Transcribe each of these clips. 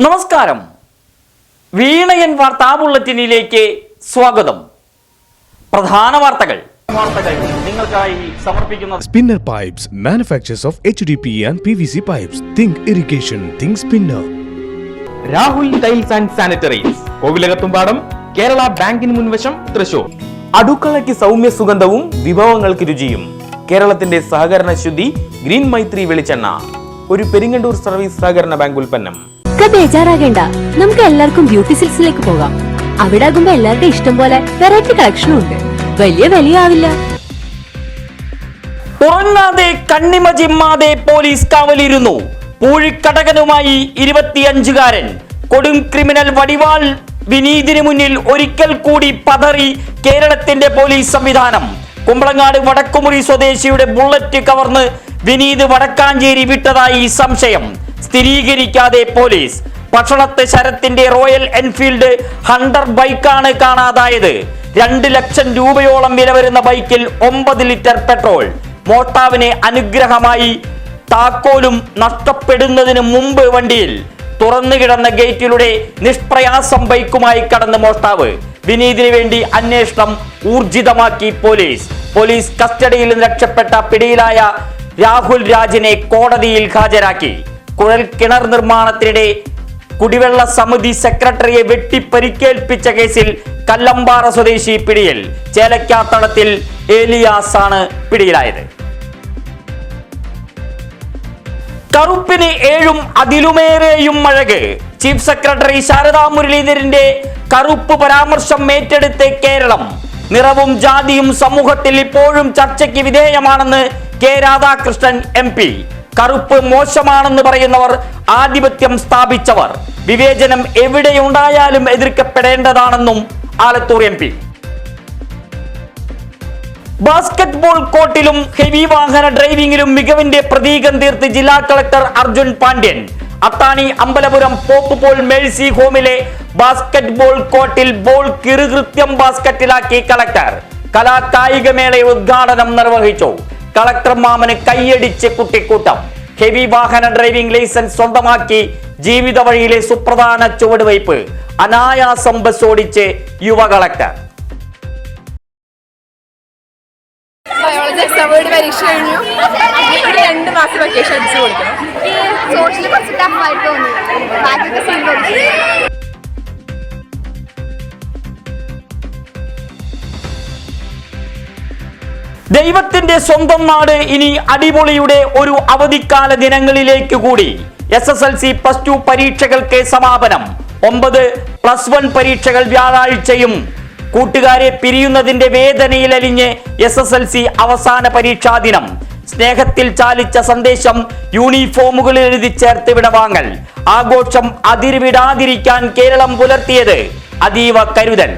നമസ്കാരം. വീണയൻ വാർത്താ ബുള്ളറ്റിനിലേക്ക് സ്വാഗതം. പ്രധാന വാർത്തകൾ നിങ്ങൾക്കായി സമർപ്പിക്കുന്നത് Spinner Pipes manufacturers of HDPE and PVC pipes. Think irrigation, think Spinner. Rahul tiles and sanitaries, Kovilakathumpadam, Kerala ബാങ്കിന് മുൻവശം, തൃശൂർ. അടുക്കളയ്ക്ക് സൗമ്യ സുഗന്ധവും വിഭവങ്ങൾക്ക് രുചിയും. കേരളത്തിന്റെ സഹകരണ ശുദ്ധി ഗ്രീൻ മൈത്രി വെളിച്ചെണ്ണ, ഒരു പെരിങ്ങണ്ടൂർ സർവീസ് സഹകരണ ബാങ്ക് ഉൽപ്പന്നം. ബേജാറാകേണ്ട, നമുക്ക് എല്ലാവർക്കും ബ്യൂട്ടി സിൽക്സിലേക്ക് പോകാം. അവിടെ ആകുമ്പോ എല്ലാവരുടെ ഇഷ്ടം പോലെ വെറൈറ്റി കളക്ഷനും ഉണ്ട്. വലിയ വിലയാവില്ല. ഉറങ്ങാതെ കണ്ണിമ ചിമ്മാതെ പോലീസ് കാവലിരുന്നു. പൂഴിക്കടകനുമായി 25-കാരൻ. കൊടും ക്രിമിനൽ വടിവാൾ വിനീതിന് മുന്നിൽ ഒരിക്കൽ കൂടി പതറി കേരളത്തിന്റെ പോലീസ് സംവിധാനം. കുമ്പളങ്ങാട് വടക്കുമുറി സ്വദേശിയുടെ ബുള്ളറ്റ് കവർന്ന് വിനീത് വടക്കാഞ്ചേരി വിട്ടതായി സംശയം. സ്ഥിരീകരിക്കാതെ പോലീസ്. പട്ടണത്ത് ശരത്തിന്റെ റോയൽ എൻഫീൽഡ് ഹണ്ടർ ബൈക്കാണ് കാണാതായത്. 2 ലക്ഷം രൂപയോളം വില വരുന്ന ബൈക്കിൽ 9 ലിറ്റർ പെട്രോൾ. മോഷ്ടാവിന് അനുഗ്രഹമായി താക്കോലും നഷ്ടപ്പെടുന്നതിന് മുമ്പ് വണ്ടിയിൽ. തുറന്നുകിടന്ന ഗേറ്റിലൂടെ നിഷ്പ്രയാസം ബൈക്കുമായി കടന്ന മോഷ്ടാവ്. വിനീതിന് വേണ്ടി അന്വേഷണം ഊർജിതമാക്കി പോലീസ് കസ്റ്റഡിയിൽ നിന്ന് രക്ഷപ്പെട്ട പിടിയിലായ രാഹുൽ രാജിനെ കോടതിയിൽ ഹാജരാക്കി. കുഴൽ കിണർ നിർമ്മാണത്തിനിടെ കുടിവെള്ള സമിതി സെക്രട്ടറിയെ വെട്ടിപ്പരിക്കേൽപ്പിച്ച കേസിൽ കല്ലമ്പാറ സ്വദേശി പിടിയിൽ. ചേലക്കാത്തടത്തിൽ ഏലിയാസ് ആണ് പിടിയിലായത്. കറുപ്പിന് 7 അതിലുമേറെയും അഴക്. ചീഫ് സെക്രട്ടറി ശാരദാ മുരളീധരന്റെ കറുപ്പ് പരാമർശം ഏറ്റെടുത്ത് കേരളം. നിറവും ജാതിയും സമൂഹത്തിൽ ഇപ്പോഴും ചർച്ചയ്ക്ക് വിധേയമാണെന്ന് കെ രാധാകൃഷ്ണൻ MP. കറുപ്പ് മോശമാണെന്ന് പറയുന്നവർ ആധിപത്യം സ്ഥാപിച്ചവർ. വിവേചനം എവിടെയുണ്ടായാലും എതിർക്കപ്പെടേണ്ടതാണെന്നും ആലത്തൂർ MP. ബാസ്കറ്റ്ബോൾ കോർട്ടിലും ഹെവി വാഹന ഡ്രൈവിംഗിലും മികവിന്റെ പ്രതീകം തീർത്ത് ജില്ലാ collector Arjun Pandian. Athani Ambalapuram pope Paul mercy ഹോമിലെ ബാസ്കറ്റ്ബോൾ കോർട്ടിൽ ബോൾ കിറുകൃത്യം ബാസ്കറ്റിലാക്കി കളക്ടർ. കലാകായികമേള ഉദ്ഘാടനം നിർവഹിച്ചു. കളക്ടർ മാമന് കൈയടിച്ച് കുട്ടിക്കൂട്ടം. ഹെവി വാഹന ഡ്രൈവിംഗ് ലൈസൻസ് സ്വന്തമാക്കി ജീവിത വഴിയിലെ സുപ്രധാന ചുവടുവയ്പ്. അനായാസം ബസ് ഓടിച്ച് യുവ കളക്ടർ. ബയോളജി എക്സാം പരീക്ഷ കഴിഞ്ഞു. 2 മാസം വെക്കേഷൻ അടിച്ചു കൊടുക്കണം. സോഷ്യൽ കുറച്ച് ടഫായിട്ട് തോന്നി. ബാക്കിയൊക്കെ സീൻ. ദൈവത്തിന്റെ സ്വന്തം നാട് ഇനി അടിപൊളിയുടെ ഒരു അവധിക്കാല ദിനങ്ങളിലേക്ക് കൂടി. SSLC +2 പരീക്ഷകൾക്ക് സമാപനം. 9+1 പരീക്ഷകൾ വ്യാഴാഴ്ചയും. കൂട്ടുകാരെ പിരിയുന്നതിന്റെ വേദനയിലലിഞ്ഞ് SSLC അവസാന പരീക്ഷാ ദിനം. സ്നേഹത്തിൽ ചാലിച്ച സന്ദേശം യൂണിഫോമുകളിൽ എഴുതി ചേർത്ത് വിടവാങ്ങൽ. ആഘോഷം അതിരുവിടാതിരിക്കാൻ കേരളം പുലർത്തിയത് അതീവ കരുതൽ.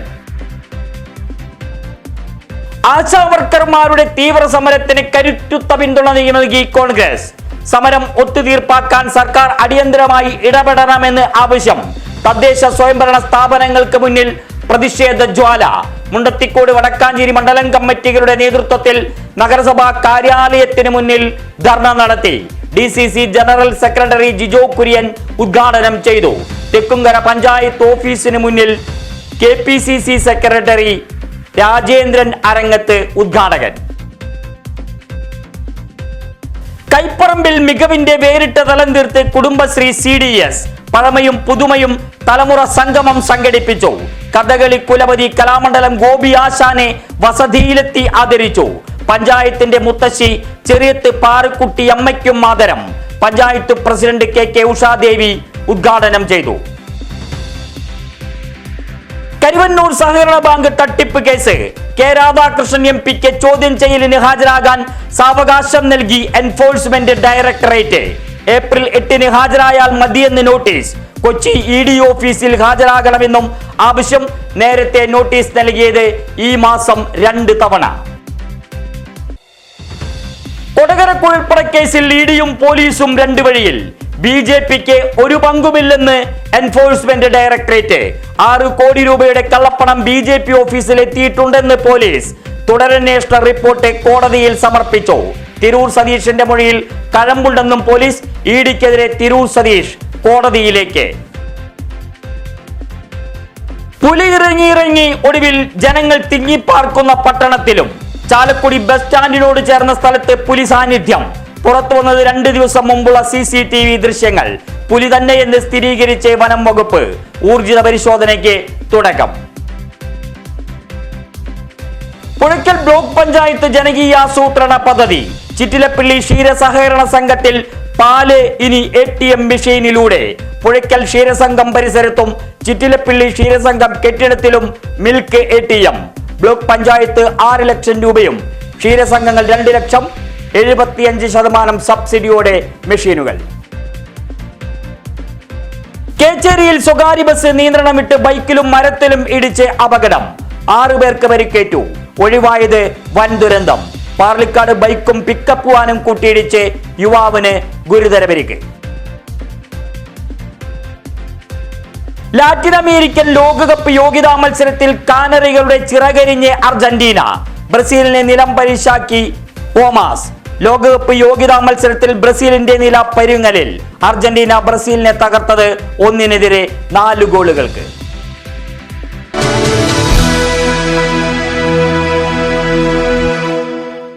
ആശാവർക്കർമാരുടെ തീവ്ര സമരത്തിന് കരുത്തുറ്റ പിന്തുണ നൽകി കോൺഗ്രസ്. സമരം ഒത്തുതീർപ്പാക്കാൻ സർക്കാർ അടിയന്തരമായി ഇടപെടണമെന്ന് ആവശ്യം. തദ്ദേശ സ്വയംഭരണ സ്ഥാപനങ്ങൾക്ക് മുന്നിൽ പ്രതിഷേധ ജ്വാല. മുണ്ടത്തിക്കോട് വടക്കാഞ്ചേരി മണ്ഡലം കമ്മിറ്റികളുടെ നേതൃത്വത്തിൽ നഗരസഭാ കാര്യാലയത്തിന് മുന്നിൽ ധർണ നടത്തി. DCC general secretary Jijo Kurian ഉദ്ഘാടനം ചെയ്തു. തെക്കുംകര പഞ്ചായത്ത് ഓഫീസിന് മുന്നിൽ KPCC സെക്രട്ടറി രാജേന്ദ്രൻ അരങ്ങത്ത് ഉദ്ഘാടകൻ. കൈപ്പറമ്പിൽ മികവിന്റെ വേറിട്ട തലം തീർത്ത് കുടുംബശ്രീ CDS. പഴമയും പുതുമയും തലമുറ സംഗമം സംഘടിപ്പിച്ചു. കഥകളി കുലപതി കലാമണ്ഡലം ഗോപി ആശാനെ വസതിയിലെത്തി ആദരിച്ചു. പഞ്ചായത്തിന്റെ മുത്തശ്ശി ചെറിയത്ത് പാറുക്കുട്ടി അമ്മയ്ക്കും ആദരം. പഞ്ചായത്ത് പ്രസിഡന്റ് KK ഉഷാദേവി ഉദ്ഘാടനം ചെയ്തു. കരുവന്നൂർ സഹകരണ ബാങ്ക് തട്ടിപ്പ് കേസ്. കെ രാധാകൃഷ്ണൻ MPക്ക് ചോദ്യം ചെയ്യലിന് ഹാജരാകാൻ സാവകാശം നൽകി എൻഫോഴ്സ്മെന്റ് ഡയറക്ടറേറ്റ്. ഏപ്രിൽ 8 ഹാജരായാൽ മതിയെന്ന് നോട്ടീസ്. കൊച്ചി ED ഓഫീസിൽ ഹാജരാകണമെന്നും ആവശ്യം. നേരത്തെ നോട്ടീസ് നൽകിയത് ഈ മാസം 2 തവണ. കൊടകര കുഴൽപ്പണക്കേസിൽ EDയും പോലീസും 2 വഴിയിൽ. BJPക്ക് ഒരു പങ്കുമില്ലെന്ന് എൻഫോഴ്സ്മെന്റ് ഡയറക്ടറേറ്റ്. 6 കോടി രൂപയുടെ കള്ളപ്പണം BJP ഓഫീസിൽ എത്തിയിട്ടുണ്ടെന്ന് പോലീസ്. തുടരന്വേഷണ റിപ്പോർട്ട് കോടതിയിൽ സമർപ്പിച്ചു. തിരൂർ സതീഷിന്റെ മൊഴിയിൽ കഴമ്പുണ്ടെന്നും പോലീസ്. ഇഡിക്കെതിരെ തിരൂർ സതീഷ് കോടതിയിലേക്ക്. പുലി ഇറങ്ങി ഒടുവിൽ ജനങ്ങൾ തിങ്ങിപ്പാർക്കുന്ന പട്ടണത്തിലും ചാലക്കുടി ബസ് സ്റ്റാൻഡിനോട് ചേർന്ന സ്ഥലത്ത് പുലി സാന്നിധ്യം. പുറത്തു വന്നത് 2 ദിവസം മുമ്പുള്ള CCTV ദൃശ്യങ്ങൾ. പുലി തന്നെയെന്ന് സ്ഥിരീകരിച്ച് വനം വകുപ്പ്. ഊർജിത പരിശോധനയ്ക്ക് തുടക്കം. പുഴയ്ക്കൽ ബ്ലോക്ക് പഞ്ചായത്ത് ജനകീയാസൂത്രണ പദ്ധതി. ചിറ്റിലപ്പള്ളി ക്ഷീരസഹകരണ സംഘത്തിൽ പാല് ഇനി ATM മെഷീനിലൂടെ. പുഴയ്ക്കൽ ക്ഷീരസംഘം പരിസരത്തും ചിറ്റിലപ്പള്ളി ക്ഷീരസംഘം കെട്ടിടത്തിലും milk ATM. Block panchayat 6 lakh രൂപയും ക്ഷീരസംഘങ്ങൾ 2 ലക്ഷം, 75% സബ്സിഡിയോടെ മെഷീനുകൾ. കേച്ചേരിയിൽ സ്വകാര്യ ബസ് നിയന്ത്രണം വിട്ട് ബൈക്കിലും മരത്തിലും ഇടിച്ച് അപകടം. 6 പേർക്ക് പരിക്കേറ്റു. ഒഴിവായത് വൻ ദുരന്തം. പാർലിക്കാട് ബൈക്കും പിക്കപ്പ് വാനും കൂട്ടിയിടിച്ച് യുവാവിന് ഗുരുതര പരിക്ക്. ലാറ്റിൻ അമേരിക്കൻ ലോകകപ്പ് യോഗ്യതാ മത്സരത്തിൽ കാനറികളുടെ ചിറകരിഞ്ഞ് അർജന്റീന. ബ്രസീലിനെ നിലം പരിശാക്കി ഓമാസ്. ലോകകപ്പ് യോഗ്യതാ മത്സരത്തിൽ ബ്രസീലിന്റെ നില പരുങ്ങലിൽ. അർജന്റീന ബ്രസീലിനെ തകർത്തത് 1-4 ഗോളുകൾക്ക്.